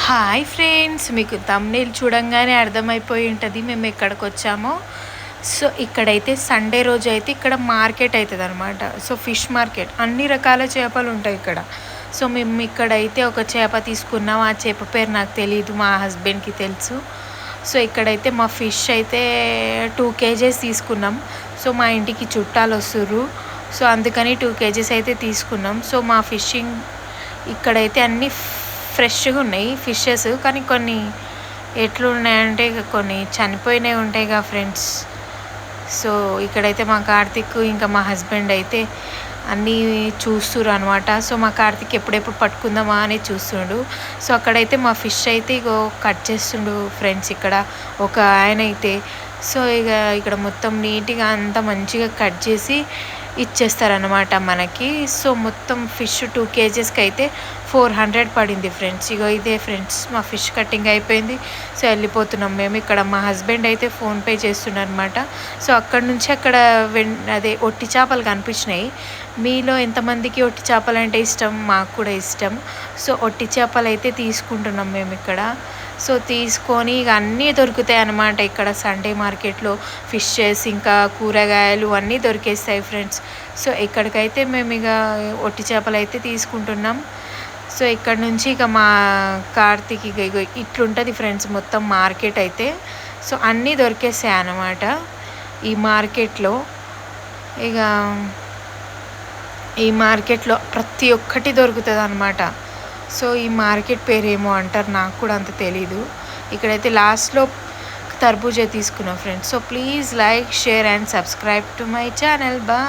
Hi friends, మీకు thumbnail చూడంగానే అర్థమైపోయి ఉంటుంది మేము ఎక్కడికి వచ్చామో. సో ఇక్కడైతే సండే రోజు అయితే ఇక్కడ మార్కెట్ అవుతుంది అనమాట. సో ఫిష్ మార్కెట్, అన్ని రకాల చేపలు ఉంటాయి ఇక్కడ. సో మేము ఇక్కడైతే ఒక చేప తీసుకున్నాం. ఆ చేప పేరు నాకు తెలియదు, మా హస్బెండ్కి తెలుసు. సో ఇక్కడైతే మా ఫిష్ అయితే 2 కేజెస్ తీసుకున్నాం. సో మా ఇంటికి చుట్టాలు వస్తుర్రు, సో అందుకని 2 కేజెస్ అయితే తీసుకున్నాం. సో మా ఫిషింగ్ ఇక్కడైతే అన్నీ ఫ్రెష్గా ఉన్నాయి ఫిషెస్, కానీ కొన్ని ఎట్లున్నాయంటే కొన్ని చనిపోయినవి ఉంటాయి కదా ఫ్రెండ్స్. సో ఇక్కడైతే మా కార్తిక్ ఇంకా మా హస్బెండ్ అయితే అన్నీ చూస్తురు అనమాట. సో మా కార్తిక్ ఎప్పుడెప్పుడు పట్టుకుందామా అని చూస్తుండు. సో అక్కడైతే మా ఫిష్ అయితే ఇగో కట్ చేస్తుండు ఫ్రెండ్స్ ఇక్కడ ఒక ఆయన అయితే. సో ఇక్కడ మొత్తం నీట్గా అంతా మంచిగా కట్ చేసి ఇచ్చేస్తారనమాట మనకి. సో మొత్తం ఫిష్ 2 కేజెస్కి అయితే 400 పడింది ఫ్రెండ్స్. ఇగో ఇదే ఫ్రెండ్స్ మా ఫిష్ కటింగ్ అయిపోయింది. సో వెళ్ళిపోతున్నాం మేము. ఇక్కడ మా హస్బెండ్ అయితే ఫోన్పే చేస్తున్నారు అనమాట. సో అక్కడ నుంచి అక్కడ అదే ఒట్టి చేపలు కనిపించినాయి. మీలో ఎంతమందికి ఒట్టి చేపలు అంటే ఇష్టం? మాకు కూడా ఇష్టం. సో ఒట్టి చేపలు అయితే తీసుకుంటున్నాం మేము ఇక్కడ. సో తీసుకొని ఇక అన్నీ దొరుకుతాయి అన్నమాట ఇక్కడ సండే మార్కెట్లో. ఫిషెస్ ఇంకా కూరగాయలు అన్నీ దొరికేస్తాయి ఫ్రెండ్స్. సో ఇక్కడికైతే మేము ఇక ఒట్టి చేపలు అయితే తీసుకుంటున్నాం. సో ఇక్కడ నుంచి ఇక మా కార్తీక్ ఇక ఇట్లుంటుంది ఫ్రెండ్స్ మొత్తం మార్కెట్ అయితే. సో అన్నీ దొరికేస్తాయి అన్నమాట ఈ మార్కెట్లో. ఇక ఈ మార్కెట్లో ప్రతి ఒక్కటి దొరుకుతుంది అన్నమాట. సో ఈ మార్కెట్ పేరు ఏమో అంటారు, నాకు కూడా అంత తెలీదు. ఇక్కడైతే లాస్ట్లో తర్బూజా తీసుకున్నాం friends. So please like, share and subscribe to my channel. Bye.